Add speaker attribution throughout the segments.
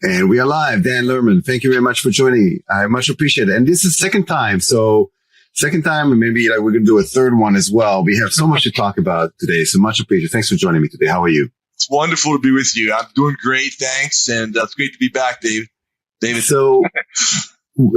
Speaker 1: And we are live. Dan Lohrmann, thank you very much for joining. I much appreciate it. And this is second time. So second time, and maybe we're going to do a third one as well. We have so much to talk about today. So much appreciated. Thanks for joining me today. How are you?
Speaker 2: It's wonderful to be with you. I'm doing great. Thanks. And it's great to be back, David.
Speaker 1: So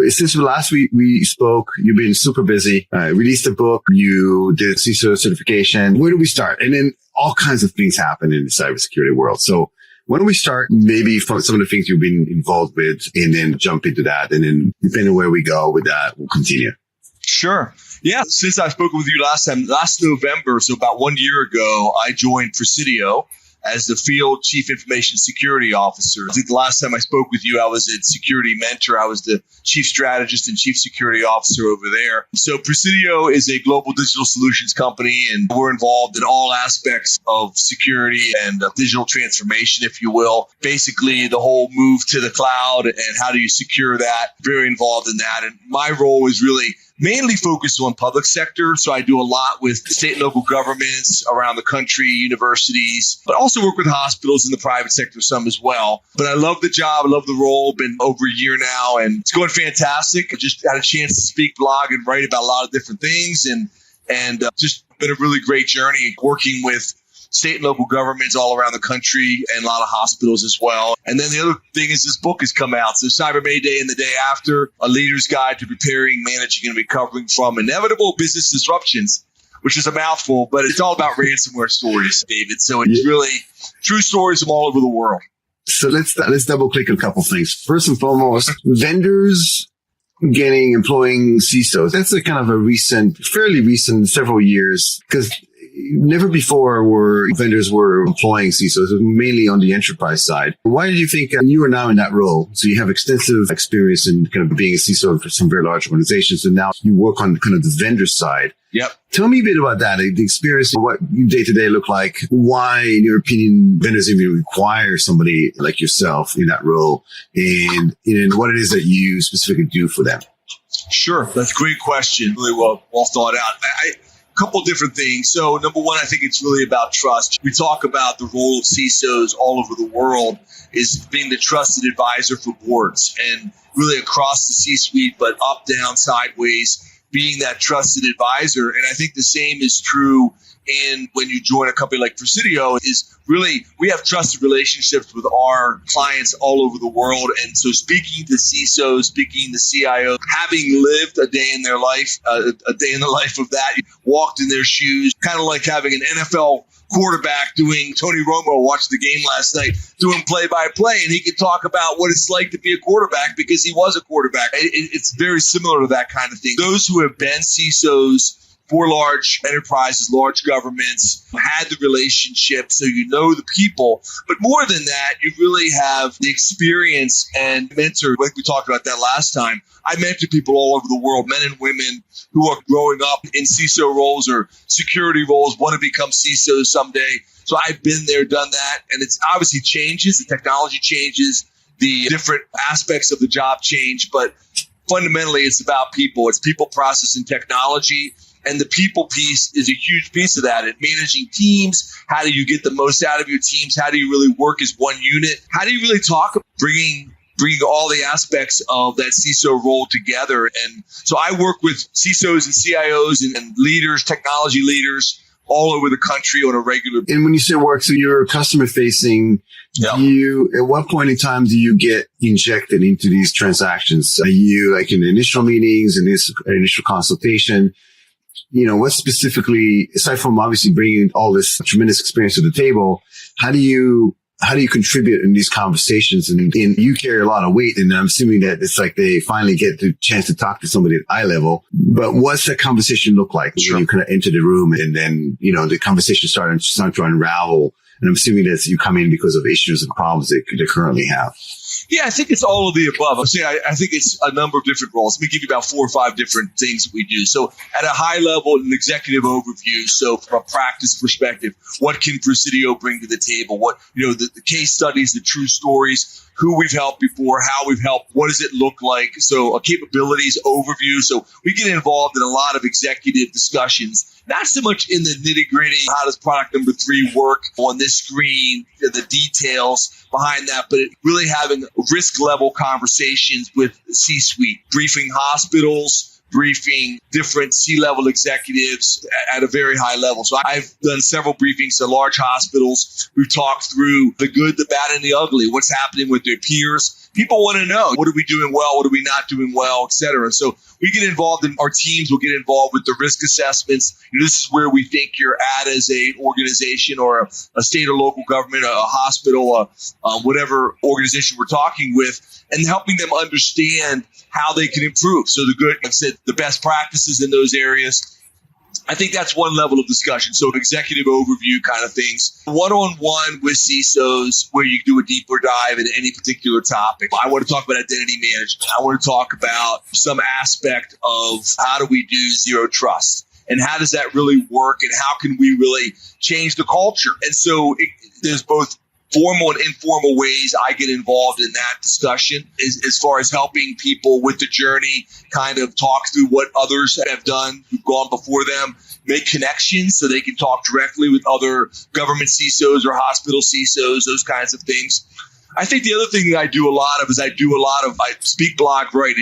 Speaker 1: since last week we spoke, you've been super busy. Released a book. You did CISO certification. Where do we start? And then all kinds of things happen in the cybersecurity world. So why don't we start maybe from some of the things you've been involved with and then jump into that. And then depending on where we go with that, we'll continue.
Speaker 2: Sure. Yeah. Since I spoke with you last November, so about 1 year ago, I joined Presidio as the Field Chief Information Security Officer. I think the last time I spoke with you, I was at Security Mentor. I was the Chief Strategist and Chief Security Officer over there. So Presidio is a global digital solutions company, and we're involved in all aspects of security and digital transformation, if you will. Basically, the whole move to the cloud and how do you secure that, very involved in that. And my role is really mainly focused on public sector. So I do a lot with state and local governments around the country, universities, but also work with hospitals in the private sector some as well. But I love the job. I love the role. Been over a year now and it's going fantastic. I just had a chance to speak, blog, and write about a lot of different things and just been a really great journey working with state and local governments all around the country and a lot of hospitals as well. And then the other thing is this book has come out. So Cyber Mayday and the day after, a leader's guide to preparing, managing, and recovering from inevitable business disruptions, which is a mouthful, but it's all about ransomware stories, David. So it's really true stories from all over the world.
Speaker 1: So let's double click on a couple things. First and foremost, vendors employing CISOs. That's a kind of a fairly recent, several years, because never before were vendors employing CISOs, mainly on the enterprise side. Why did you think you are now in that role? So you have extensive experience in kind of being a CISO for some very large organizations, and now you work on kind of the vendor side.
Speaker 2: Yep.
Speaker 1: Tell me a bit about that, the experience, what your day-to-day look like, why, in your opinion, vendors even require somebody like yourself in that role, and what it is that you specifically do for them.
Speaker 2: Sure. That's a great question. Really well thought out. Couple different things. So number one, I think it's really about trust. We talk about the role of CISOs all over the world is being the trusted advisor for boards and really across the C-suite, but up, down, sideways, being that trusted advisor. And I think the same is true when you join a company like Presidio is really, we have trusted relationships with our clients all over the world. And so speaking to CISOs, speaking to CIOs, having lived a day in their life, a day in the life of that, walked in their shoes, kind of like having an NFL quarterback doing, Tony Romo watched the game last night, doing play-by-play, and he could talk about what it's like to be a quarterback because he was a quarterback. It's very similar to that kind of thing. Those who have been CISOs for large enterprises, large governments, had the relationship, so you know the people. But more than that, you really have the experience and mentor, like we talked about that last time. I mentor people all over the world, men and women who are growing up in CISO roles or security roles, want to become CISOs someday. So I've been there, done that, and it's obviously changes, the technology changes, the different aspects of the job change, but fundamentally it's about people. It's people, process, and technology. And the people piece is a huge piece of that. And managing teams, how do you get the most out of your teams? How do you really work as one unit? How do you really talk about bringing all the aspects of that CISO role together? And so I work with CISOs and CIOs and leaders, technology leaders all over the country on a regular basis.
Speaker 1: And when you say work, so you're customer facing, at what point in time do you get injected into these transactions? Are you like in the initial meetings and this initial consultation? What specifically, aside from obviously bringing all this tremendous experience to the table, how do you contribute in these conversations? And you carry a lot of weight, and I'm assuming that it's like they finally get the chance to talk to somebody at eye level. But what's that conversation look like when you kind of enter the room and then, the conversation starts to unravel? And I'm assuming that you come in because of issues and problems that they currently have.
Speaker 2: Yeah, I think it's all of the above. I think it's a number of different roles. Let me give you about 4 or 5 different things that we do. So at a high level, an executive overview. So from a practice perspective, what can Presidio bring to the table? What, the case studies, the true stories, who we've helped before, how we've helped, what does it look like? So a capabilities overview. So we get involved in a lot of executive discussions, not so much in the nitty gritty. How does product number 3 work on this screen, the details behind that, but really having risk level conversations with the C-suite, briefing hospitals, briefing different C-level executives at a very high level. So I've done several briefings to large hospitals. We've talked through the good, the bad, and the ugly, what's happening with their peers. People want to know, what are we doing well, what are we not doing well, et cetera. So we get involved in, our teams will get involved with the risk assessments. This is where we think you're at as an organization or a state or local government, a hospital, whatever organization we're talking with, and helping them understand how they can improve. So the good, like I said, the best practices in those areas. I think that's one level of discussion. So executive overview kind of things. One-on-one with CISOs where you do a deeper dive in any particular topic. I want to talk about identity management. I want to talk about some aspect of how do we do zero trust and how does that really work and how can we really change the culture. And so there's both formal and informal ways I get involved in that discussion as far as helping people with the journey, kind of talk through what others have done who've gone before them, make connections so they can talk directly with other government CISOs or hospital CISOs, those kinds of things. I think the other thing that I do a lot of is I speak, blog, write.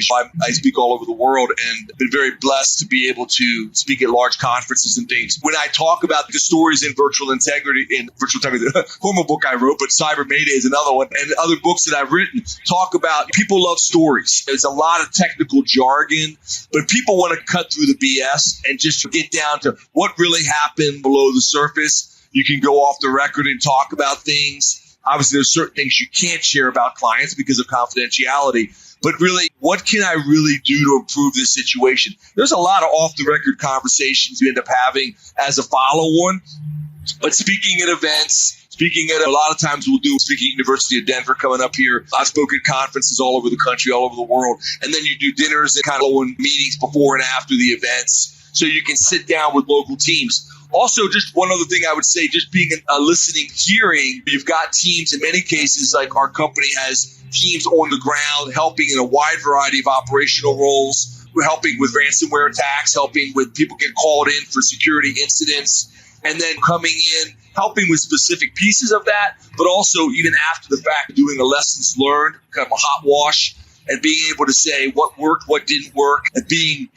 Speaker 2: I speak all over the world and been very blessed to be able to speak at large conferences and things. When I talk about the stories in virtual integrity, the former book I wrote, but Cyber Mayday is another one, and other books that I've written talk about people love stories. There's a lot of technical jargon, but people want to cut through the BS and just get down to what really happened below the surface. You can go off the record and talk about things. Obviously, there's certain things you can't share about clients because of confidentiality. But really, what can I really do to improve this situation? There's a lot of off-the-record conversations you end up having as a follow-on. But speaking at events, a lot of times we'll do speaking at University of Denver coming up here. I've spoken at conferences all over the country, all over the world. And then you do dinners and kind of meetings before and after the events so you can sit down with local teams. Also, just one other thing I would say, just being a listening hearing, you've got teams in many cases, like our company has teams on the ground helping in a wide variety of operational roles. We're helping with ransomware attacks, helping with people get called in for security incidents, and then coming in, helping with specific pieces of that, but also even after the fact, doing a lessons learned, kind of a hot wash, and being able to say what worked, what didn't work, and being,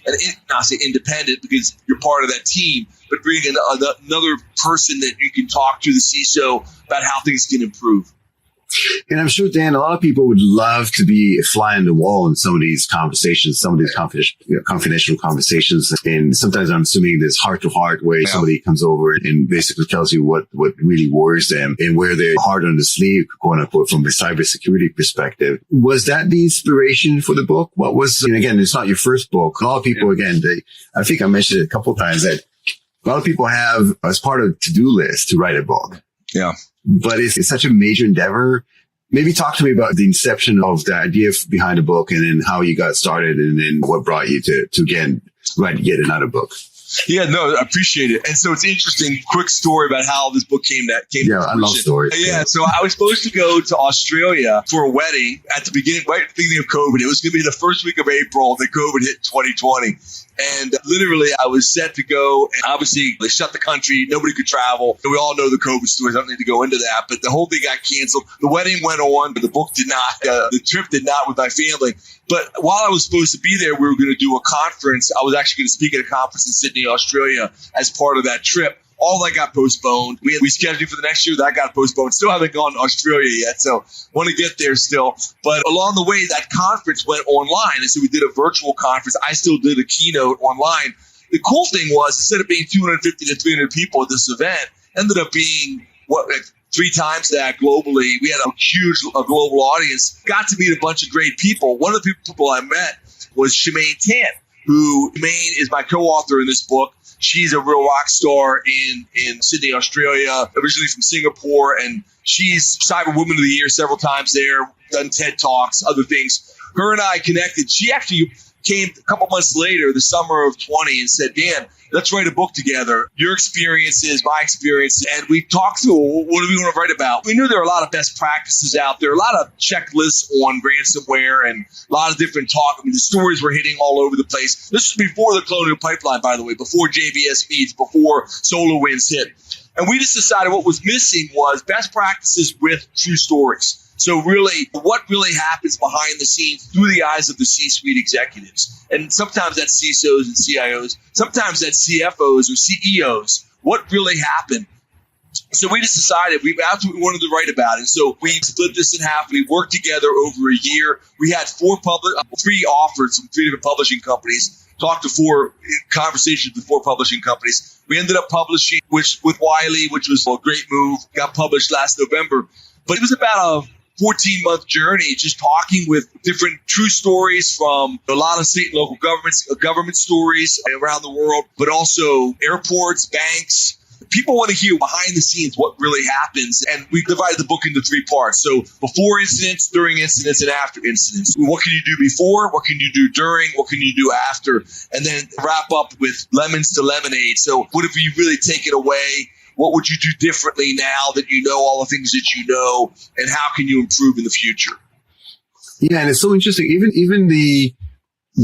Speaker 2: not say independent because you're part of that team, but bringing another person that you can talk to, the CISO, about how things can improve.
Speaker 1: And I'm sure, Dan, a lot of people would love to be a fly on the wall in some of these conversations, some of these confidential conversations. And sometimes I'm assuming there's heart to heart where somebody comes over and basically tells you what really worries them and where they're hard on the sleeve, quote unquote, from a cybersecurity perspective. Was that the inspiration for the book? What was, and again, it's not your first book. A lot of people, again, I think I mentioned it a couple of times that a lot of people have as part of to-do list to write a book.
Speaker 2: Yeah.
Speaker 1: But it's such a major endeavor. Maybe talk to me about the inception of the idea behind the book and then how you got started and then what brought you to again, write yet another book.
Speaker 2: Yeah, no, I appreciate it. And so it's interesting, quick story about how this book came to
Speaker 1: I love stories.
Speaker 2: Yeah, so I was supposed to go to Australia for a wedding right at the beginning of COVID. It was going to be the first week of April that COVID hit 2020. And literally, I was set to go, and obviously, they shut the country. Nobody could travel. And we all know the COVID stories. I don't need to go into that. But the whole thing got canceled. The wedding went on, but the book did not. The trip did not with my family. But while I was supposed to be there, we were going to do a conference. I was actually going to speak at a conference in Sydney, Australia, as part of that trip. All that got postponed. We scheduled it for the next year. That got postponed. Still haven't gone to Australia yet, so want to get there still. But along the way, that conference went online. And so we did a virtual conference. I still did a keynote online. The cool thing was, instead of being 250 to 300 people at this event, ended up being, 3 times that globally. We had a huge global audience. Got to meet a bunch of great people. One of the people I met was Shemaine Tan, who Shemaine is my co-author in this book. She's a real rock star in Sydney, Australia, originally from Singapore, and she's Cyber Woman of the Year several times there, done TED Talks, other things. Her and I connected. She actually came a couple months later, the summer of 20, and said, Dan, let's write a book together. Your experiences, my experience. And we talked through, what do we want to write about? We knew there were a lot of best practices out there, a lot of checklists on ransomware and a lot of different talk. I mean, the stories were hitting all over the place. This was before the Colonial Pipeline, by the way, before JBS Meets, before SolarWinds hit. And we just decided what was missing was best practices with true stories. So really, what really happens behind the scenes through the eyes of the C-suite executives? And sometimes that's CISOs and CIOs. Sometimes that's CFOs or CEOs. What really happened? So we just decided that's what we wanted to write about. And so we split this in half. We worked together over a year. We had three offers from three different publishing companies. Talked to four conversations with four publishing companies. We ended up publishing with Wiley, which was a great move. Got published last November. But it was about a 14-month journey, just talking with different true stories from a lot of state and local government stories around the world, but also airports, banks. People want to hear behind the scenes what really happens. And we divided the book into three parts. So before incidents, during incidents, and after incidents. What can you do before? What can you do during? What can you do after? And then wrap up with lemons to lemonade. So what if you really take it away? What would you do differently now that you know all the things that you know, and how can you improve in the future?
Speaker 1: Yeah, and it's so interesting. Even the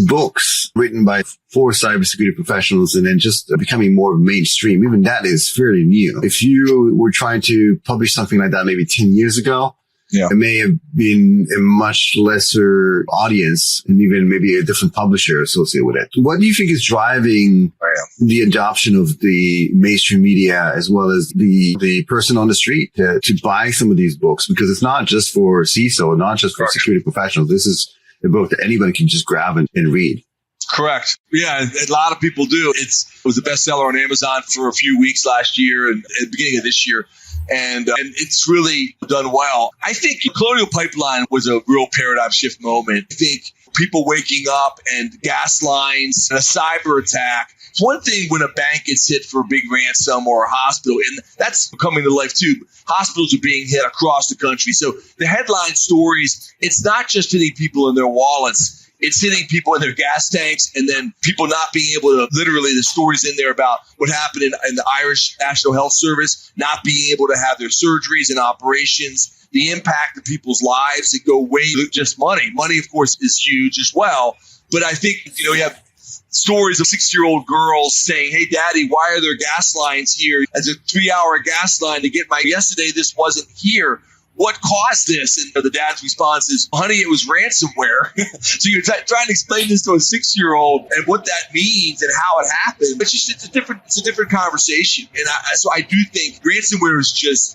Speaker 1: books written by four cybersecurity professionals and then just becoming more mainstream, even that is fairly new. If you were trying to publish something like that maybe 10 years ago, it may have been a much lesser audience and even maybe a different publisher associated with it. What do you think is driving the adoption of the mainstream media as well as the person on the street to buy some of these books? Because it's not just for CISO, not just for security professionals. This is a book that anybody can just grab and read.
Speaker 2: Correct. Yeah, a lot of people do. It was a bestseller on Amazon for a few weeks last year and at the beginning of this year. And it's really done well. I think Colonial Pipeline was a real paradigm shift moment. I think people waking up and gas lines and a cyber attack. It's one thing when a bank gets hit for a big ransom or a hospital, and that's coming to life too. Hospitals are being hit across the country. So the headline stories, it's not just hitting people in their wallets. It's hitting people in their gas tanks, and then people not being able to, literally the stories in there about what happened in the Irish National Health Service, not being able to have their surgeries and operations, the impact of people's lives that go way just money. Money, of course, is huge as well. But I think, you have stories of 6-year-old girls saying, hey, Daddy, why are there gas lines here? As a 3-hour gas line to get yesterday, this wasn't here. What caused this? And the dad's response is, honey, it was ransomware. So you're trying to explain this to a 6-year-old and what that means and how it happened. But it's a different conversation. And so I do think ransomware is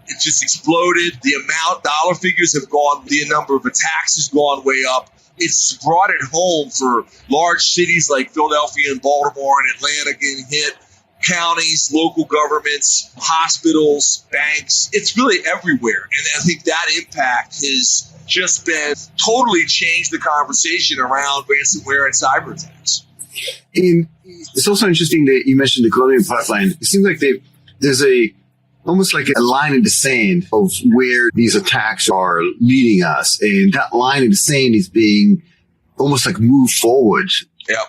Speaker 2: it just exploded. The dollar figures have gone, the number of attacks has gone way up. It's brought it home for large cities like Philadelphia and Baltimore and Atlanta getting hit. Counties, local governments, hospitals, banks. It's really everywhere. And I think that impact has just been totally changed the conversation around ransomware and cyber attacks.
Speaker 1: And it's also interesting that you mentioned the Colonial Pipeline. It seems like there's almost like a line in the sand of where these attacks are leading us. And that line in the sand is being almost like moved forward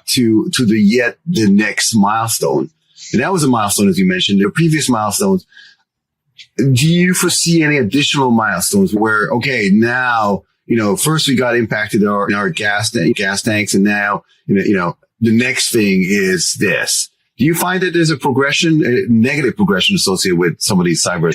Speaker 1: to the next milestone. And that was a milestone, as you mentioned. There were previous milestones. Do you foresee any additional milestones where, okay, now, first we got impacted in our gas tanks, and now, the next thing is this. Do you find that there's a negative progression associated with some of these cyber?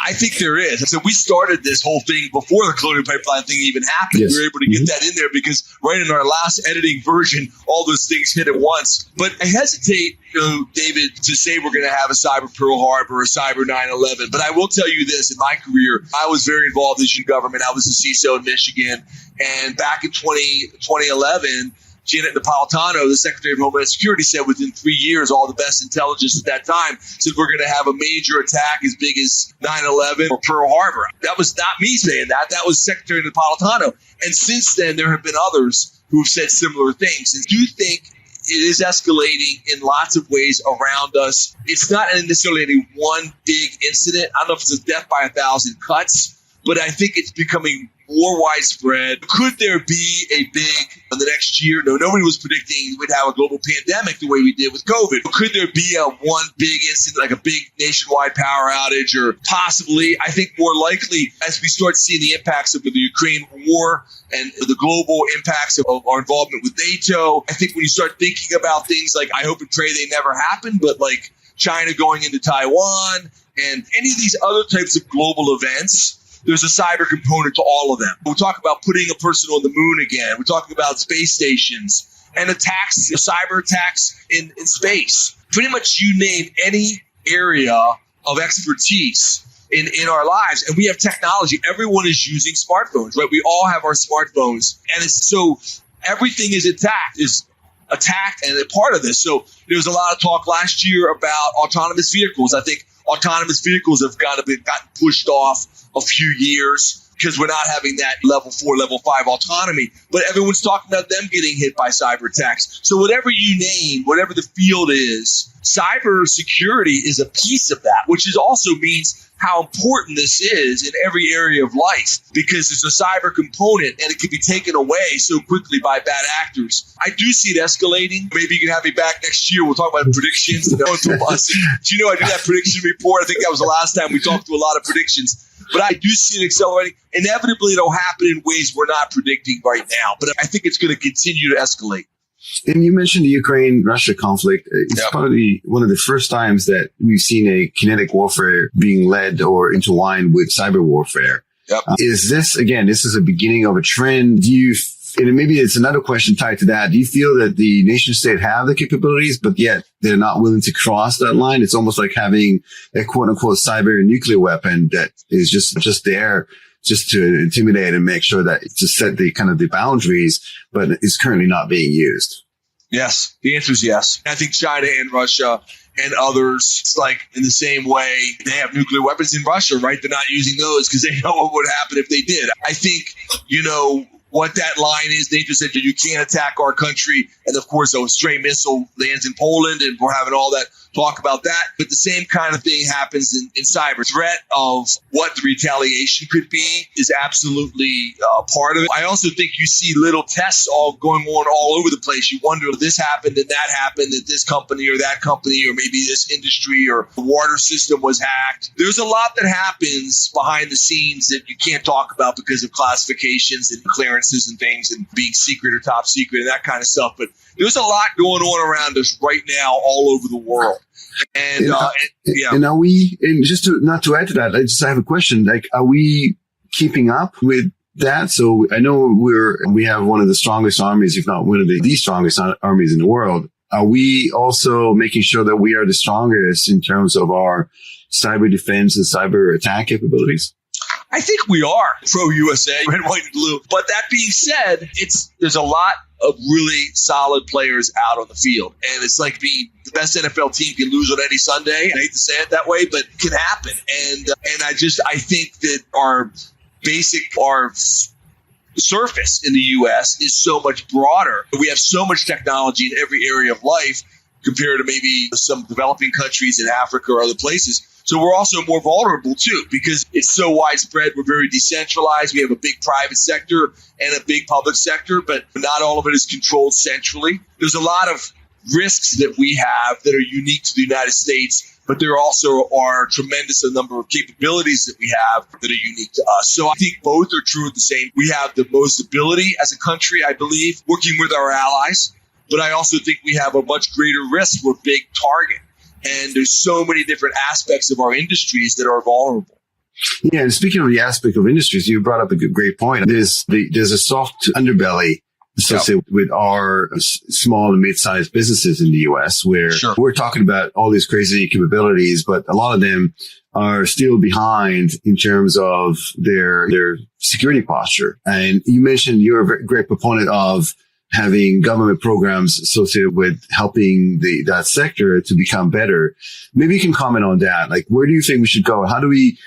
Speaker 2: I think there is. So we started this whole thing before the Colonial Pipeline thing even happened. Yes. We were able to get that in there because right in our last editing version, all those things hit at once. But I hesitate, David, to say we're going to have a cyber Pearl Harbor or a cyber 9/11. But I will tell you this, in my career, I was very involved in government. I was the CISO in Michigan. And back in 2011, Janet Napolitano, the Secretary of Homeland Security, said within 3 years, all the best intelligence at that time said we're going to have a major attack as big as 9/11 or Pearl Harbor. That was not me saying that. That was Secretary Napolitano. And since then, there have been others who have said similar things. And do you think it is escalating in lots of ways around us? It's not necessarily any one big incident. I don't know if it's a death by 1,000 cuts, but I think it's becoming more widespread. Could there be a big, in the next year? No, nobody was predicting we'd have a global pandemic the way we did with COVID. Could there be one big incident, like a big nationwide power outage, or possibly, I think more likely, as we start seeing the impacts of the Ukraine war and the global impacts of our involvement with NATO, I think when you start thinking about things like, I hope and pray they never happen, but like China going into Taiwan and any of these other types of global events, there's a cyber component to all of them. We talk about putting a person on the moon again. We're talking about space stations and attacks, cyber attacks in space. Pretty much you name any area of expertise in our lives, and we have technology. Everyone is using smartphones, right? We all have our smartphones, and so everything is attacked and a part of this. So there was a lot of talk last year about autonomous vehicles. I think autonomous vehicles have gotten pushed off a few years because we're not having that level 4, level 5 autonomy. But everyone's talking about them getting hit by cyber attacks. So whatever you name, whatever the field is, cyber security is a piece of that, which also means how important this is in every area of life, because there's a cyber component and it can be taken away so quickly by bad actors. I do see it escalating. Maybe you can have me back next year. We'll talk about predictions. Do you know I did that prediction report? I think that was the last time we talked to a lot of predictions. But I do see it accelerating. Inevitably, it'll happen in ways we're not predicting right now. But I think it's going to continue to escalate.
Speaker 1: And you mentioned the Ukraine-Russia conflict. It's probably one of the first times that we've seen a kinetic warfare being led or intertwined with cyber warfare. Is this, again, this is a beginning of a trend? And maybe it's another question tied to that. Do you feel that the nation state have the capabilities, but yet they're not willing to cross that line? It's almost like having a quote unquote cyber nuclear weapon that is just there just to intimidate and make sure that to set the kind of the boundaries, but is currently not being used.
Speaker 2: Yes. The answer is yes. I think China and Russia and others, it's like in the same way they have nuclear weapons in Russia, right? They're not using those because they know what would happen if they did. I think, what that line is, they just said you can't attack our country. And of course, a stray missile lands in Poland, and we're having all that talk about that. But the same kind of thing happens in cyber. Threat of what the retaliation could be is absolutely part of it. I also think you see little tests all going on all over the place. You wonder if this happened and that happened at this company or that company, or maybe this industry, or the water system was hacked. There's a lot that happens behind the scenes that you can't talk about because of classifications and clearances and things and being secret or top secret and that kind of stuff. But there's a lot going on around us right now all over the world. And are we, and just not to add to that, I just have a question. Like, are we keeping up with that? So I know we have one of the strongest armies, if not one of the strongest armies in the world. Are we also making sure that we are the strongest in terms of our cyber defense and cyber attack capabilities? I think we are pro-USA, red, white, and blue. But that being said, there's a lot of really solid players out on the field. And it's like being the best NFL team can lose on any Sunday. I hate to say it that way, but it can happen. And I think that our surface in the U.S. is so much broader. We have so much technology in every area of life compared to maybe some developing countries in Africa or other places. So we're also more vulnerable, too, because it's so widespread. We're very decentralized. We have a big private sector and a big public sector, but not all of it is controlled centrally. There's a lot of risks that we have that are unique to the United States, but there also are tremendous number of capabilities that we have that are unique to us. So I think both are true at the same. We have the most ability as a country, I believe, working with our allies, but I also think we have a much greater risk. We're a big target. And there's so many different aspects of our industries that are vulnerable.
Speaker 1: Yeah, and speaking of the aspect of industries, you brought up a great point. There's a soft underbelly associated with our small and mid-sized businesses in the U.S. where we're talking about all these crazy capabilities, but a lot of them are still behind in terms of their security posture. And you mentioned you're a very great proponent of having government programs associated with helping that sector to become better. Maybe you can comment on that. Like, where do you think we should go? How do we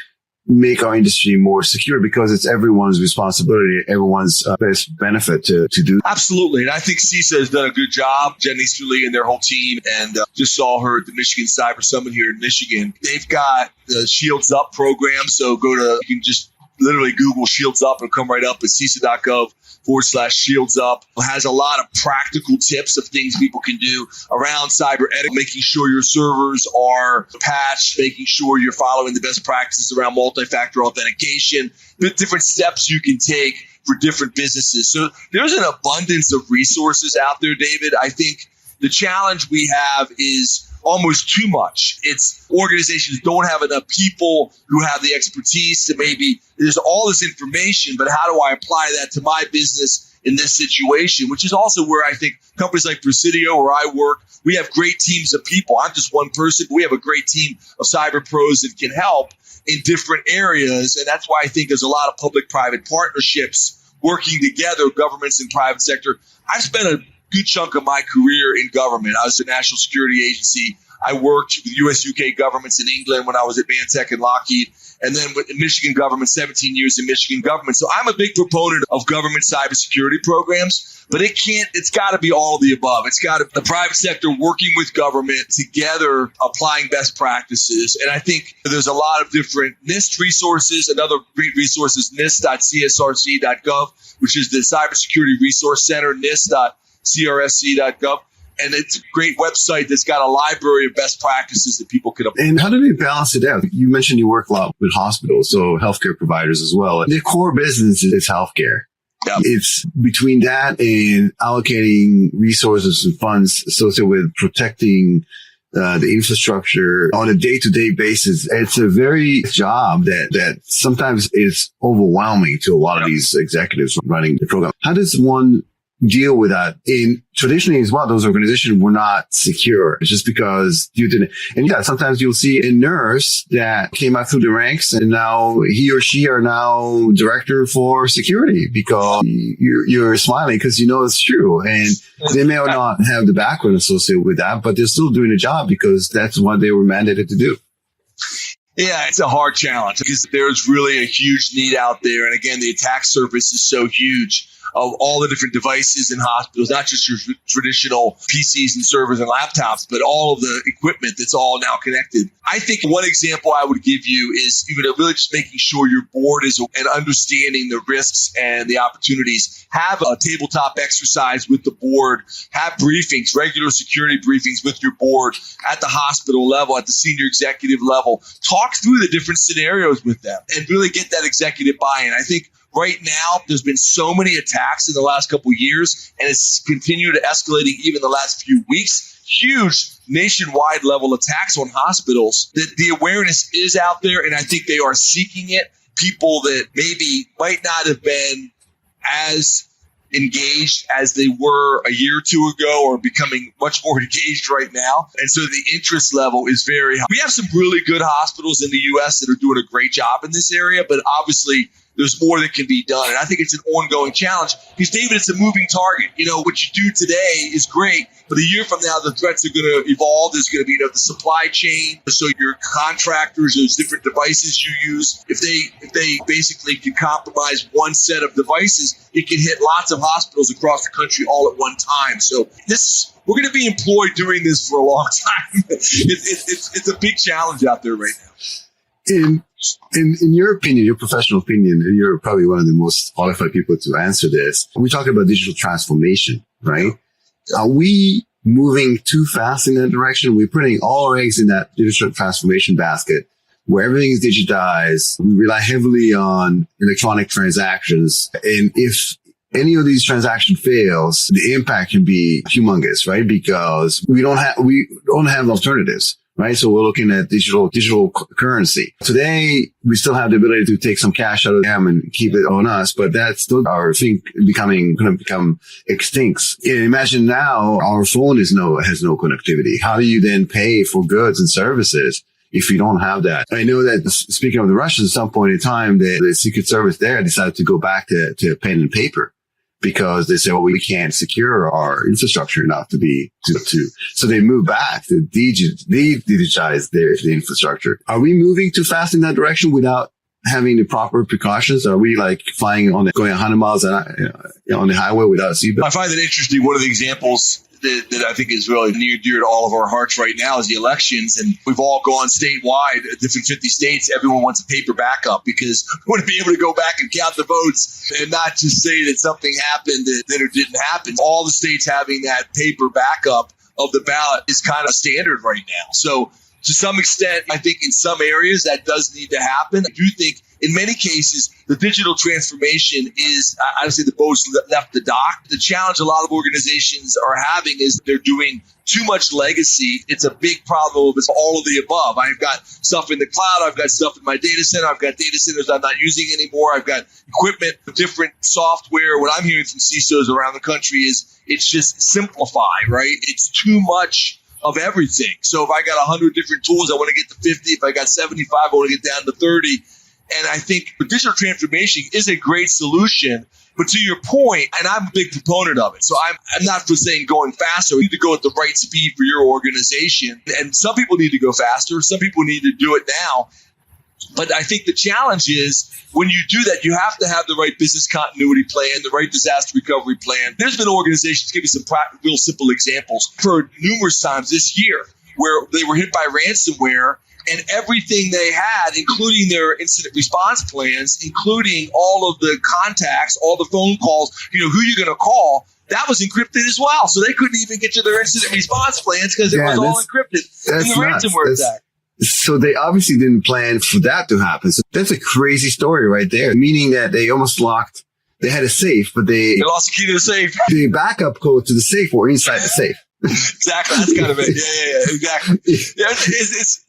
Speaker 1: make our industry more secure? Because it's everyone's responsibility, everyone's best benefit to do.
Speaker 2: Absolutely. And I think CISA has done a good job. Jen Easterly and their whole team, and just saw her at the Michigan Cyber Summit here in Michigan. They've got the Shields Up program. So you can just literally Google Shields Up. It'll come right up at CISO.gov/Shields Up. It has a lot of practical tips of things people can do around cyber etiquette, making sure your servers are patched, making sure you're following the best practices around multi-factor authentication, the different steps you can take for different businesses. So there's an abundance of resources out there, David. I think the challenge we have is almost too much. It's organizations don't have enough people who have the expertise to maybe there's all this information, but how do I apply that to my business in this situation? Which is also where I think companies like Presidio, where I work, we have great teams of people. I'm just one person, but we have a great team of cyber pros that can help in different areas. And that's why I think there's a lot of public-private partnerships working together, governments and private sector. I've spent a good chunk of my career in government. I was at a national security agency. I worked with U.S., UK governments in England when I was at ManTech and Lockheed, and then with Michigan government, 17 years in Michigan government. So I'm a big proponent of government cybersecurity programs, but it's got to be all of the above. It's got to the private sector working with government together, applying best practices. And I think there's a lot of different NIST resources. Another great resource is NIST.csrc.gov, which is the Cybersecurity Resource Center, NIST.crsc.gov. And it's a great website that's got a library of best practices that people can apply.
Speaker 1: And how do they balance it out? You mentioned you work a lot with hospitals, so healthcare providers as well. Their core business is healthcare. Yep. It's between that and allocating resources and funds associated with protecting the infrastructure on a day-to-day basis. It's a very job that sometimes is overwhelming to a lot of these executives running the program. How does one deal with that? In traditionally as well, those organizations were not secure. It's just because sometimes you'll see a nurse that came up through the ranks and now he or she are now director for security because you're smiling because you know it's true. And they may or not have the background associated with that, but they're still doing the job because that's what they were mandated to do.
Speaker 2: Yeah, it's a hard challenge because there's really a huge need out there. And again, the attack surface is so huge of all the different devices in hospitals, not just your traditional PCs and servers and laptops, but all of the equipment that's all now connected. I think one example I would give you is really just making sure your board is and understanding the risks and the opportunities. Have a tabletop exercise with the board. Have briefings, regular security briefings with your board at the hospital level, at the senior executive level. Talk through the different scenarios with them and really get that executive buy-in. I think right now, there's been so many attacks in the last couple of years, and it's continued escalating even the last few weeks. Huge nationwide level attacks on hospitals. The awareness is out there, and I think they are seeking it. People that maybe might not have been as engaged as they were a year or two ago are becoming much more engaged right now. And so the interest level is very high. We have some really good hospitals in the U.S. that are doing a great job in this area, but obviously there's more that can be done. And I think it's an ongoing challenge because, David, it's a moving target. What you do today is great, but a year from now, the threats are going to evolve. There's going to be the supply chain. So your contractors, those different devices you use, if they basically can compromise one set of devices, it can hit lots of hospitals across the country all at one time. So we're going to be employed doing this for a long time. It's a big challenge out there right now.
Speaker 1: In your opinion, your professional opinion, and you're probably one of the most qualified people to answer this, we're talking about digital transformation, right? Yeah. Are we moving too fast in that direction? We're putting all our eggs in that digital transformation basket where everything is digitized. We rely heavily on electronic transactions. And if any of these transactions fails, the impact can be humongous, right? Because we don't have alternatives. Right. So we're looking at digital currency. Today, we still have the ability to take some cash out of them and keep it on us, but that's still our thing going to become extinct. Imagine now our phone has no connectivity. How do you then pay for goods and services if you don't have that? I know that speaking of the Russians, at some point in time, the Secret Service there decided to go back to pen and paper. Because they say, well, we can't secure our infrastructure enough to so they move back to digitize the infrastructure. Are we moving too fast in that direction without having the proper precautions? Are we going 100 miles on the highway without a seatbelt?
Speaker 2: I find that interesting. One of the examples that I think is really near and dear to all of our hearts right now is the elections. And we've all gone statewide, different 50 states. Everyone wants a paper backup because we want to be able to go back and count the votes and not just say that something happened that or didn't happen. All the states having that paper backup of the ballot is kind of standard right now. So to some extent, I think in some areas that does need to happen. I do think in many cases, the digital transformation is, I would say, the boat's left the dock. The challenge a lot of organizations are having is they're doing too much legacy. It's a big problem of all of the above. I've got stuff in the cloud. I've got stuff in my data center. I've got data centers I'm not using anymore. I've got equipment, different software. What I'm hearing from CISOs around the country is it's just simplify, right? It's too much of everything. So if I got 100 different tools, I want to get to 50. If I got 75, I want to get down to 30. And I think the digital transformation is a great solution. But to your point, and I'm a big proponent of it. So I'm not for saying going faster. You need to go at the right speed for your organization. And some people need to go faster. Some people need to do it now. But I think the challenge is when you do that, you have to have the right business continuity plan, the right disaster recovery plan. There's been organizations, give you some real simple examples, for numerous times this year where they were hit by ransomware and everything they had, including their incident response plans, including all of the contacts, all the phone calls, who you're going to call, that was encrypted as well. So they couldn't even get to their incident response plans because it was all encrypted in the ransomware attack.
Speaker 1: So they obviously didn't plan for that to happen. So that's a crazy story right there, meaning that they almost they had a safe, but they
Speaker 2: lost the key to the safe.
Speaker 1: The backup code to the safe or inside the safe.
Speaker 2: Exactly. That's kind of it. Yeah, exactly. Yeah, it's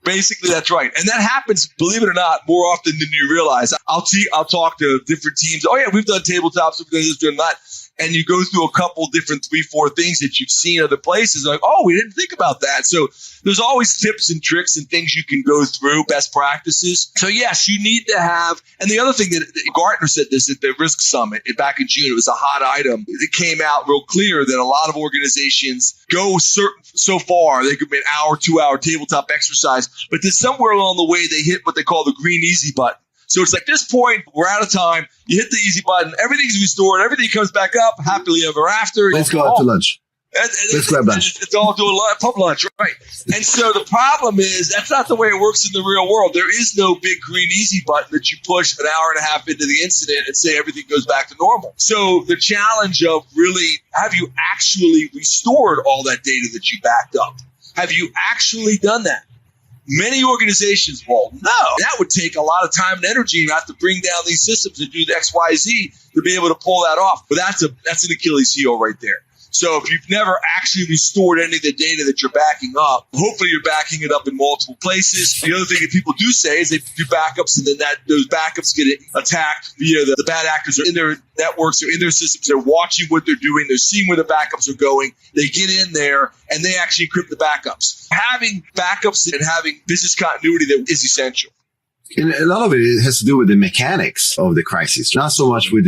Speaker 2: basically, that's right. And that happens, believe it or not, more often than you realize. I'll talk to different teams. Oh, yeah, we've done tabletops. We've done this, done that. And you go through a couple different 3-4 things that you've seen other places. Like, oh, we didn't think about that. So there's always tips and tricks and things you can go through, best practices. So, yes, you need to have. And the other thing that Gartner said this at the Risk Summit back in June, it was a hot item. It came out real clear that a lot of organizations go so far. They could be an hour, 2-hour tabletop exercise, but then somewhere along the way, they hit what they call the green easy button. So it's like, this point, we're out of time. You hit the easy button. Everything's restored. Everything comes back up. Happily ever after.
Speaker 1: Let's go out to lunch. Let's grab lunch.
Speaker 2: It's all doing pub lunch, right? And so the problem is that's not the way it works in the real world. There is no big green easy button that you push an hour and a half into the incident and say everything goes back to normal. So the challenge of really, have you actually restored all that data that you backed up? Have you actually done that? Many organizations, well, no, that would take a lot of time and energy. You have to bring down these systems and do the X, Y, Z to be able to pull that off. But that's an Achilles heel right there. So if you've never actually restored any of the data that you're backing up, hopefully you're backing it up in multiple places. The other thing that people do say is they do backups, and then those backups get attacked via the bad actors are in their networks, they're in their systems, they're watching what they're doing, they're seeing where the backups are going. They get in there and they actually encrypt the backups. Having backups and having business continuity that is essential.
Speaker 1: And a lot of it has to do with the mechanics of the crisis, not so much with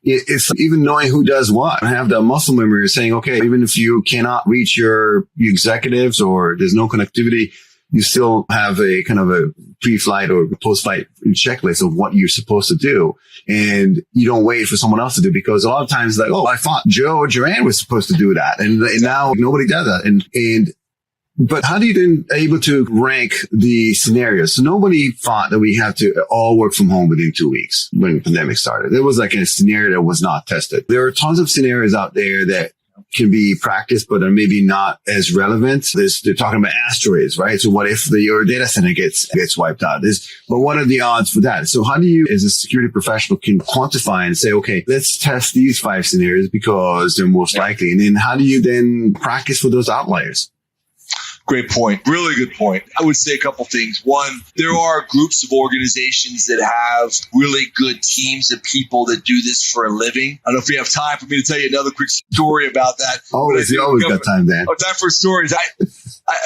Speaker 1: it's even knowing who does what. I have the muscle memory of saying, okay, even if you cannot reach your executives or there's no connectivity, you still have a kind of a pre-flight or post-flight checklist of what you're supposed to do. And you don't wait for someone else to do it, because a lot of times like, oh, I thought Joe or Joanne was supposed to do that. And now nobody does that. But how do you then able to rank the scenarios? So nobody thought that we have to all work from home within 2 weeks when the pandemic started. There was like a scenario that was not tested. There are tons of scenarios out there that can be practiced, but are maybe not as relevant. They're talking about asteroids, right? So what if your data center gets wiped out? But what are the odds for that? So how do you, as a security professional, can quantify and say, okay, let's test these 5 scenarios because they're most likely. And then how do you then practice for those outliers?
Speaker 2: Great point. Really good point. I would say a couple things. One, there are groups of organizations that have really good teams of people that do this for a living. I don't know if you have time for me to tell you another quick story about that.
Speaker 1: You always got time, Dan.
Speaker 2: Oh, time for stories.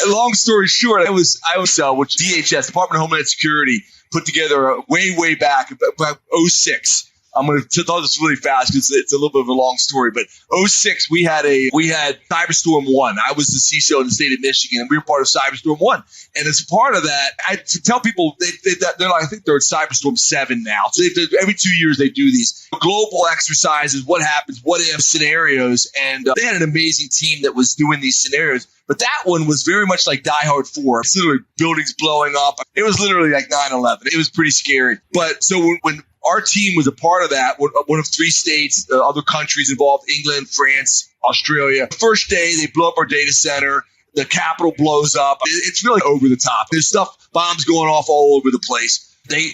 Speaker 2: Long story short, I was which DHS, Department of Homeland Security, put together way back about 2006. I'm going to tell this really fast because it's a little bit of a long story. But '06, we had Cyberstorm 1. I was the CISO in the state of Michigan, and we were part of Cyberstorm 1. And as part of that, I tell people they're like, I think they're at Cyberstorm 7 now. So every 2 years they do these global exercises. What happens? What if scenarios? And they had an amazing team that was doing these scenarios. But that one was very much like Die Hard 4. It's literally buildings blowing up. It was literally like 9/11. It was pretty scary. But so when our team was a part of that, one of 3 states, other countries involved, England, France, Australia. First day, they blow up our data center. The Capitol blows up. It's really over the top. There's bombs going off all over the place. The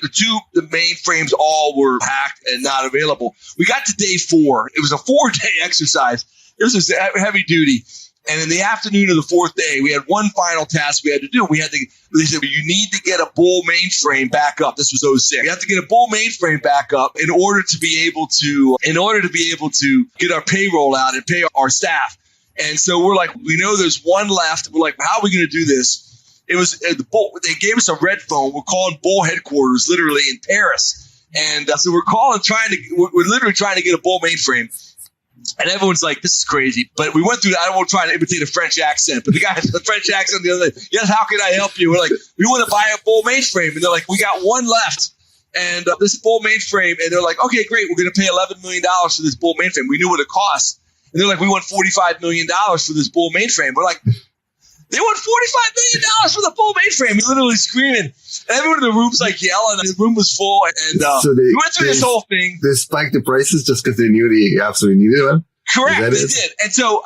Speaker 2: mainframes all were hacked and not available. We got to day 4. It was a 4-day exercise. It was heavy duty. And in the afternoon of the 4th day, we had one final task we had to do. They said, you need to get a bull mainframe back up. This was '06. You have to get a bull mainframe back up in order to be able to get our payroll out and pay our staff. And so we're like, we know there's one left. We're like, how are we going to do this? It was they gave us a red phone. We're calling bull headquarters, literally in Paris. And so we're literally trying to get a bull mainframe. And everyone's like, this is crazy. But we went through that. I don't want to try to imitate a French accent. But the guy has the French accent the other day. Yes, how can I help you? We're like, we want to buy a bull mainframe. And they're like, we got one left. And this bull mainframe. And they're like, okay, great. We're going to pay $11 million for this bull mainframe. We knew what it cost. And they're like, we want $45 million for this bull mainframe. We're like, they want $45 million for the bull mainframe. He's literally screaming. And everyone in the room's like yelling. And the room was full. And so we went through this whole thing.
Speaker 1: They spiked the prices just because they knew they absolutely needed one?
Speaker 2: Correct. They did. And so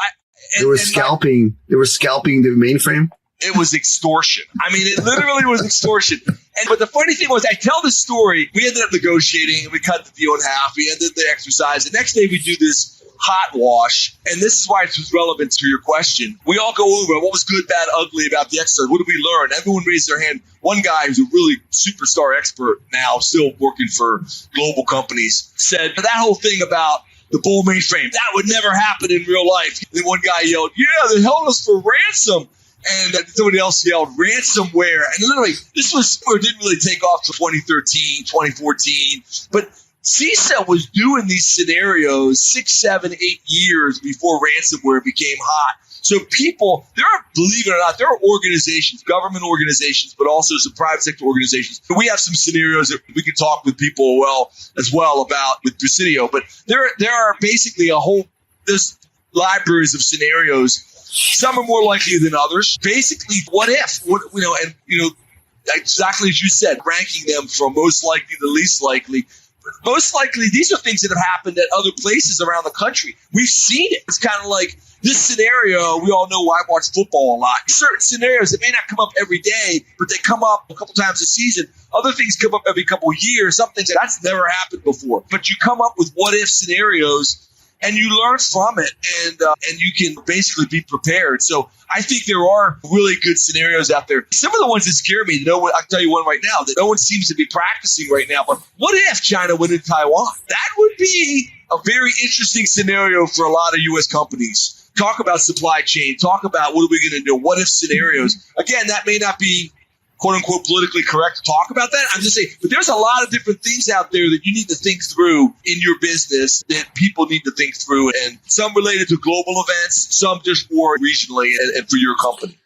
Speaker 1: they were scalping the mainframe?
Speaker 2: It was extortion. I mean, it literally was extortion. But the funny thing was, I tell this story. We ended up negotiating, and we cut the deal in half. We ended the exercise. The next day, we do this hot wash, and this is why it was relevant to your question. We all go over what was good, bad, ugly about the exercise. What did we learn? Everyone raised their hand. One guy who's a really superstar expert now, still working for global companies, said that whole thing about the bull mainframe, that would never happen in real life. And then one guy yelled, yeah, they held us for ransom. And somebody else yelled, ransomware. And literally, it didn't really take off till 2013, 2014. But CISA was doing these scenarios 6, 7, 8 years before ransomware became hot. So believe it or not, there are organizations, government organizations, but also some private sector organizations. We have some scenarios that we can talk with people as well about with Presidio. But there are basically there's libraries of scenarios. Some are more likely than others. Basically, what if? Exactly as you said, ranking them from most likely to least likely. Most likely, these are things that have happened at other places around the country. We've seen it. It's kind of like this scenario. We all know I watch football a lot. Certain scenarios that may not come up every day, but they come up a couple times a season. Other things come up every couple of years. Some things that's never happened before. But you come up with what-if scenarios, and you learn from it, and you can basically be prepared. So I think there are really good scenarios out there. Some of the ones that scare me, I'll tell you one right now that no one seems to be practicing right now. But what if China went into Taiwan? That would be a very interesting scenario for a lot of U.S. companies. Talk about supply chain. Talk about what are we going to do? What if scenarios? Again, that may not be quote unquote politically correct to talk about that. I'm just saying, but there's a lot of different things out there that you need to think through in your business that people need to think through, and some related to global events, some just more regionally and for your company.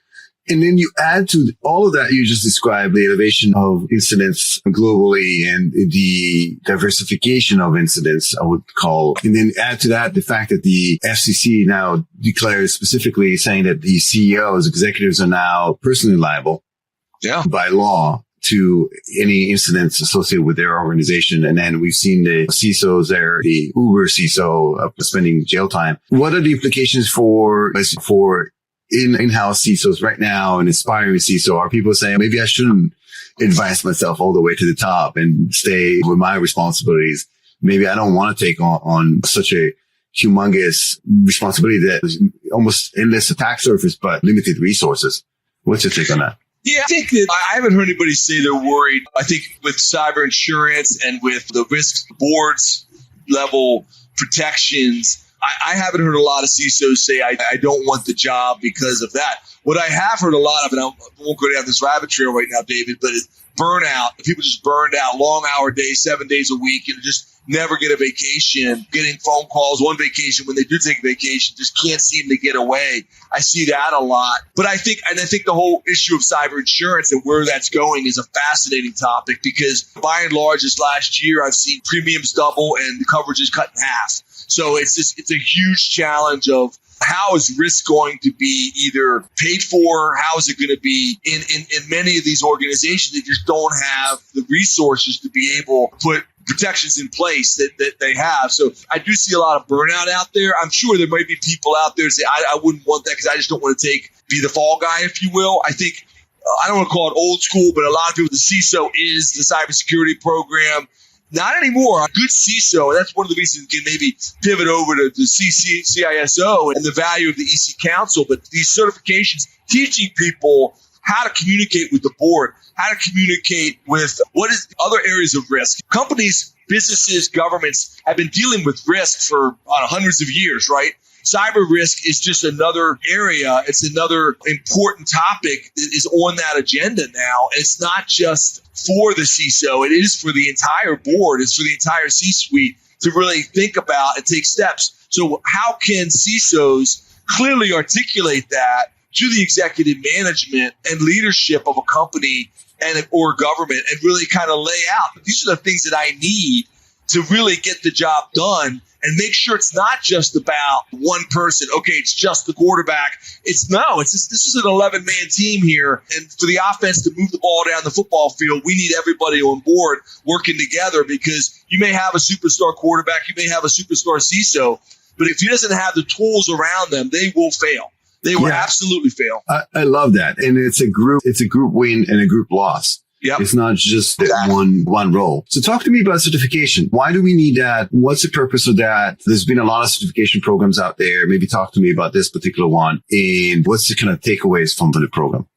Speaker 1: And then you add to all of that you just described, the elevation of incidents globally and the diversification of incidents, I would call. And then add to that the fact that the FCC now declares specifically saying that the CEOs, executives are now personally liable. Yeah. By law to any incidents associated with their organization. And then we've seen the CISOs there, the Uber CISO spending jail time. What are the implications for in-house CISOs right now and aspiring CISO? Are people saying, maybe I shouldn't advance myself all the way to the top and stay with my responsibilities? Maybe I don't want to take on such a humongous responsibility that is almost endless attack surface, but limited resources. What's your take on that?
Speaker 2: Yeah, I think that I haven't heard anybody say they're worried. I think with cyber insurance and with the risk boards level protections, I haven't heard a lot of CISOs say, I don't want the job because of that. What I have heard a lot of, and I won't go down this rabbit trail right now, David, but it's burnout. People just burned out, long hour days, 7 days a week, and just never get a vacation, getting phone calls on vacation. When they do take a vacation, just can't seem to get away. I see that a lot. But I think the whole issue of cyber insurance and where that's going is a fascinating topic, because by and large, this last year, I've seen premiums double and the coverage is cut in half. So it's a huge challenge of how is risk going to be either paid for? How is it going to be in many of these organizations that just don't have the resources to be able to put protections in place that they have. So I do see a lot of burnout out there. I'm sure there might be people out there that say, I wouldn't want that because I just don't want to be the fall guy, if you will. I think, I don't want to call it old school, but a lot of people, the CISO is the cybersecurity program. Not anymore. A good CISO, and that's one of the reasons we can maybe pivot over to the CISO and the value of the EC Council. But these certifications, teaching people how to communicate with the board, how to communicate with what is other areas of risk. Companies, businesses, governments have been dealing with risk for hundreds of years, right? Cyber risk is just another area. It's another important topic that is on that agenda now. It's not just for the CISO. It is for the entire board. It's for the entire C-suite to really think about and take steps. So how can CISOs clearly articulate that to the executive management and leadership of a company or government and really kind of lay out, these are the things that I need to really get the job done, and make sure it's not just about one person. Okay, it's just the quarterback. This is an 11-man team here. And for the offense to move the ball down the football field, we need everybody on board working together, because you may have a superstar quarterback, you may have a superstar CISO, but if he doesn't have the tools around them, they will fail. They will absolutely fail.
Speaker 1: I love that. And it's a group win and a group loss. Yep. It's not just one role. So talk to me about certification. Why do we need that? What's the purpose of that? There's been a lot of certification programs out there. Maybe talk to me about this particular one. And what's the kind of takeaways from the program?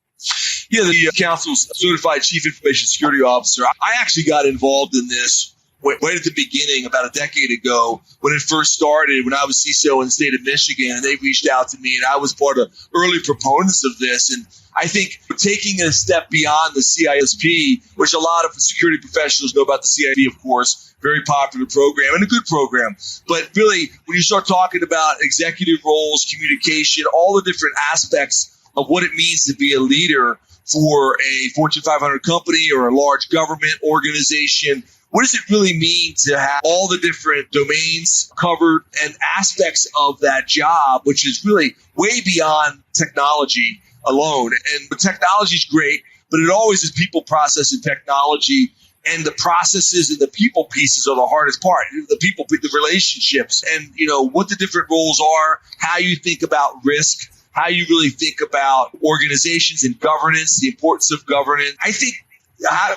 Speaker 2: Yeah, the Council's Certified Chief Information Security Officer. I actually got involved in this right at the beginning, about a decade ago, when it first started, when I was CISO in the state of Michigan, and they reached out to me, and I was part of early proponents of this. And I think taking a step beyond the CISP, which a lot of security professionals know about the CISP, of course, very popular program and a good program. But really, when you start talking about executive roles, communication, all the different aspects of what it means to be a leader for a Fortune 500 company or a large government organization, what does it really mean to have all the different domains covered and aspects of that job, which is really way beyond technology alone? And technology is great, but it always is people, process, and technology. And the processes and the people pieces are the hardest part. The people, the relationships, and what the different roles are, how you think about risk, how you really think about organizations and governance, the importance of governance. I think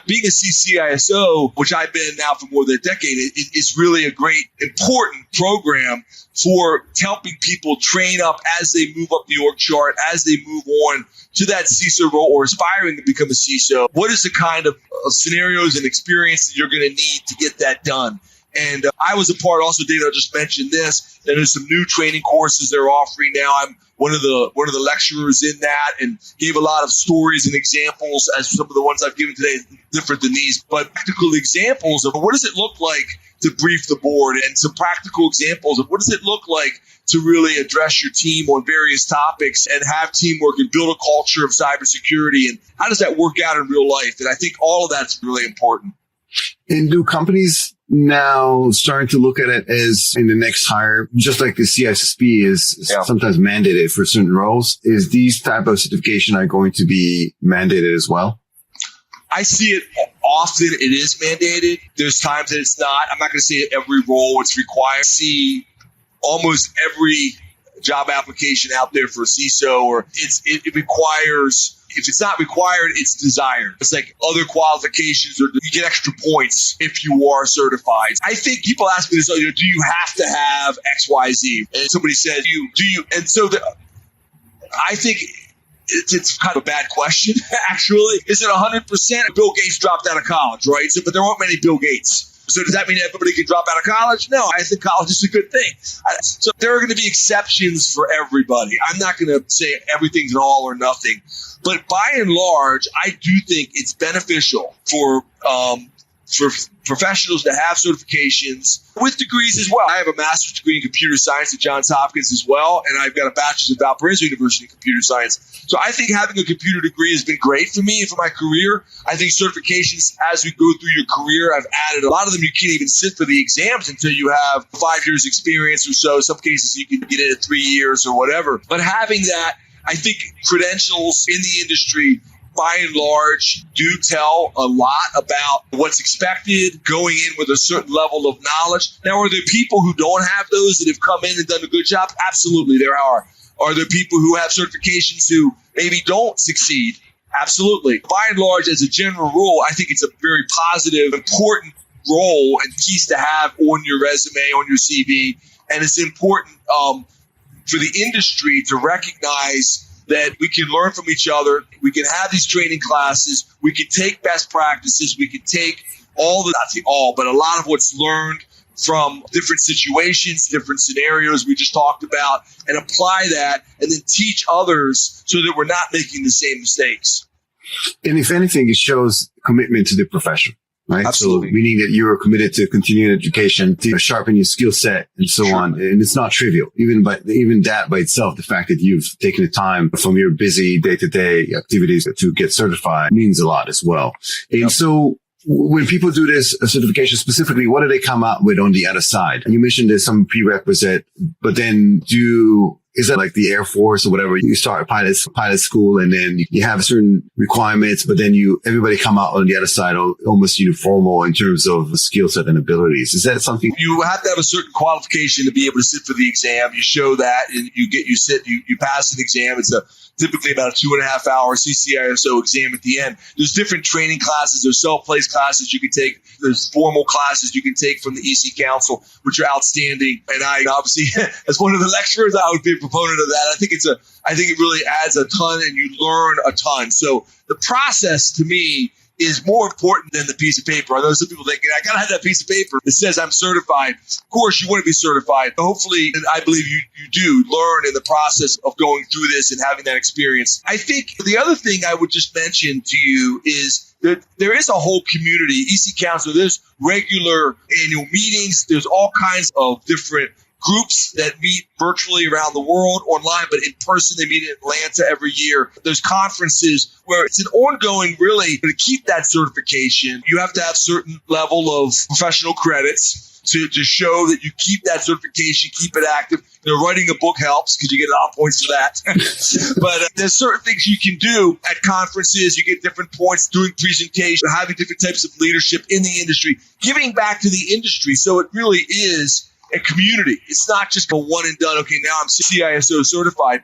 Speaker 2: being a CISO, which I've been now for more than a decade, is really a great, important program for helping people train up as they move up the org chart, as they move on to that CISO role or aspiring to become a CISO. What is the kind of scenarios and experience that you're going to need to get that done? And I was a part also, David, I just mentioned this, and there's some new training courses they're offering now. I'm one of the lecturers in that, and gave a lot of stories and examples, as some of the ones I've given today different than these, but practical examples of what does it look like to brief the board, and some practical examples of what does it look like to really address your team on various topics and have teamwork and build a culture of cybersecurity, and how does that work out in real life? And I think all of that's really important.
Speaker 1: And do companies now starting to look at it as in the next hire, just like the CISSP is sometimes mandated for certain roles, is these type of certification are going to be mandated as well?
Speaker 2: I see it often. It is mandated. There's times that it's not. I'm not going to say every role it's required. I see almost every job application out there for a CISO, or it requires. If it's not required, it's desired. It's like other qualifications, or you get extra points if you are certified. I think people ask me this, do you have to have X, Y, Z? And somebody says, do you? And so I think it's kind of a bad question, actually. Is it 100%? Bill Gates dropped out of college, right? So, but there aren't many Bill Gates. So does that mean everybody can drop out of college? No, I think college is a good thing. So there are going to be exceptions for everybody. I'm not going to say everything's an all or nothing. But by and large, I do think it's beneficial for professionals to have certifications with degrees as well. I have a master's degree in computer science at Johns Hopkins as well, and I've got a bachelor's at Valparaiso University in computer science. So I think having a computer degree has been great for me and for my career. I think certifications as we go through your career, I've added a lot of them. You can't even sit for the exams until you have 5 years experience or so. Some cases you can get in at 3 years or whatever. But having that, I think credentials in the industry by and large do tell a lot about what's expected, going in with a certain level of knowledge. Now, are there people who don't have those that have come in and done a good job? Absolutely, there are. Are there people who have certifications who maybe don't succeed? Absolutely. By and large, as a general rule, I think it's a very positive, important role and piece to have on your resume, on your CV. And it's important for the industry to recognize that we can learn from each other. We can have these training classes. We can take best practices. We can take not all, but a lot of what's learned from different situations, different scenarios we just talked about, and apply that and then teach others so that we're not making the same mistakes.
Speaker 1: And if anything, it shows commitment to the profession. Right.
Speaker 2: Absolutely.
Speaker 1: So meaning that you are committed to continuing education, to sharpen your skill set and so on. And it's not trivial. Even that by itself, the fact that you've taken the time from your busy day-to-day activities to get certified means a lot as well. And so when people do this certification specifically, what do they come out with on the other side? And you mentioned there's some prerequisite, but then is that like the Air Force or whatever? You start pilot school and then you have certain requirements, but then everybody come out on the other side almost uniformal in terms of skill set and abilities. Is that something?
Speaker 2: You have to have a certain qualification to be able to sit for the exam. You show that and you pass an exam. It's typically about a 2.5 hour CCISO exam at the end. There's different training classes. There's self-paced classes you can take. There's formal classes you can take from the EC Council, which are outstanding. And I obviously, as one of the lecturers, I would be a proponent of that. I think it really adds a ton and you learn a ton. So the process to me is more important than the piece of paper. I know some people think, I got to have that piece of paper that says I'm certified. Of course, you want to be certified. Hopefully, and I believe you do learn in the process of going through this and having that experience. I think the other thing I would just mention to you is that there is a whole community, EC Council. There's regular annual meetings. There's all kinds of different groups that meet virtually around the world, online, but in person. They meet in Atlanta every year. There's conferences where it's an ongoing, really, to keep that certification, you have to have certain level of professional credits to show that you keep that certification, keep it active. Writing a book helps because you get a lot of points for that. But there's certain things you can do at conferences. You get different points doing presentations, having different types of leadership in the industry, giving back to the industry. So it really is a community. It's not just a one and done. Okay, now I'm CISO certified,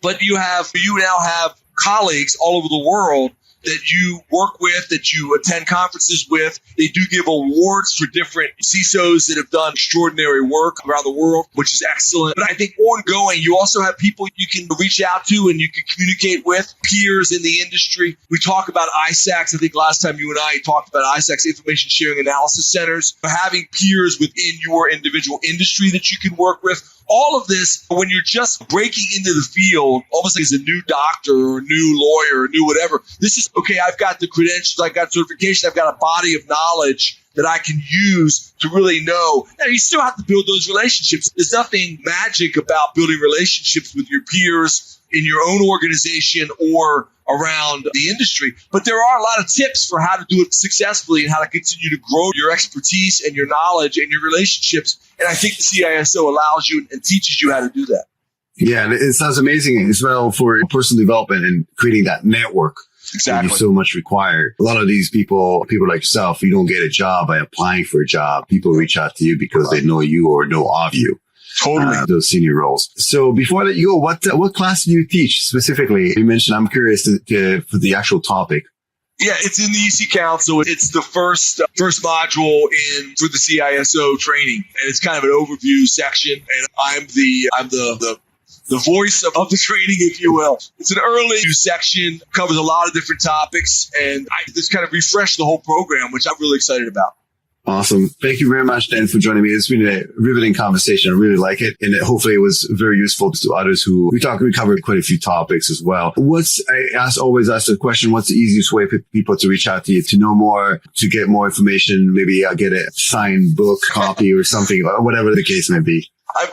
Speaker 2: but you now have colleagues all over the world that you work with, that you attend conferences with. They do give awards for different CISOs that have done extraordinary work around the world, which is excellent. But I think ongoing, you also have people you can reach out to and you can communicate with, peers in the industry. We talk about ISACs. I think last time you and I talked about ISACs, Information Sharing Analysis Centers, having peers within your individual industry that you can work with. All of this, when you're just breaking into the field, almost like as a new doctor or a new lawyer or new whatever, this is, okay, I've got the credentials, I've got certification, I've got a body of knowledge that I can use to really know. Now, you still have to build those relationships. There's nothing magic about building relationships with your peers in your own organization or around the industry. But there are a lot of tips for how to do it successfully and how to continue to grow your expertise and your knowledge and your relationships. And I think the CISO allows you and teaches you how to do that.
Speaker 1: Yeah, and it sounds amazing as well for personal development and creating that network.
Speaker 2: Exactly.
Speaker 1: You so much required. A lot of these people like yourself, you don't get a job by applying for a job. People reach out to you because they know you or know of you.
Speaker 2: Totally.
Speaker 1: Those senior roles. So before that, you go, what class do you teach specifically? You mentioned, I'm curious for the actual topic.
Speaker 2: Yeah, it's in the EC Council. It's the first module for the CISO training, and it's kind of an overview section. And I'm the voice of the training, if you will. It's an early section, covers a lot of different topics, and I just kind of refresh the whole program, which I'm really excited about.
Speaker 1: Awesome. Thank you very much, Dan, for joining me. It's been a riveting conversation. I really like it. And hopefully it was very useful to others who we covered quite a few topics as well. Always ask the question, what's the easiest way for people to reach out to you, to know more, to get more information, maybe get a signed book copy or something, or whatever the case may be?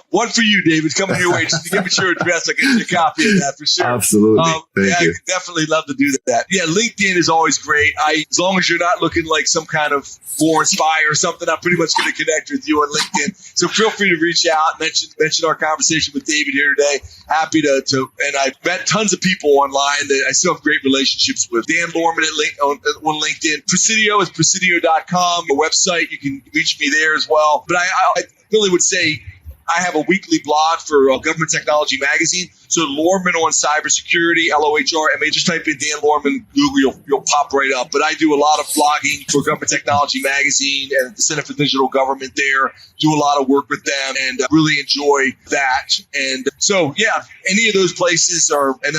Speaker 2: One for you, David, coming your way. Just give me your address. I'll get you a copy of that for sure.
Speaker 1: Absolutely. Thank you.
Speaker 2: I definitely love to do that. Yeah, LinkedIn is always great. As long as you're not looking like some kind of foreign spy or something, I'm pretty much going to connect with you on LinkedIn. So feel free to reach out, mention our conversation with David here today. Happy to and I've met tons of people online that I still have great relationships with. Dan Lohrmann on LinkedIn. Presidio is presidio.com, a website. You can reach me there as well. But I really would say, I have a weekly blog for Government Technology Magazine. So Lohrmann on cybersecurity, Lohrmann. Just type in Dan Lohrmann, Google, you'll pop right up. But I do a lot of blogging for Government Technology Magazine and the Center for Digital Government there. Do a lot of work with them and really enjoy that. And so, yeah, any of those places are. And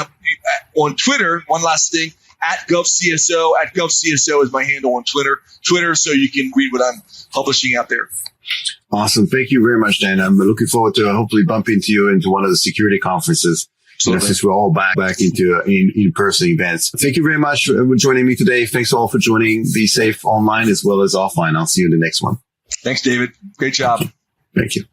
Speaker 2: on Twitter, one last thing, @GovCSO. @GovCSO is my handle on Twitter, so you can read what I'm publishing out there.
Speaker 1: Awesome. Thank you very much, Dan. I'm looking forward to hopefully bumping into you into one of the security conferences. Since we're all back into in-person events. Thank you very much for joining me today. Thanks all for joining. Be safe online as well as offline. I'll see you in the next one.
Speaker 2: Thanks, David. Great job.
Speaker 1: Thank you.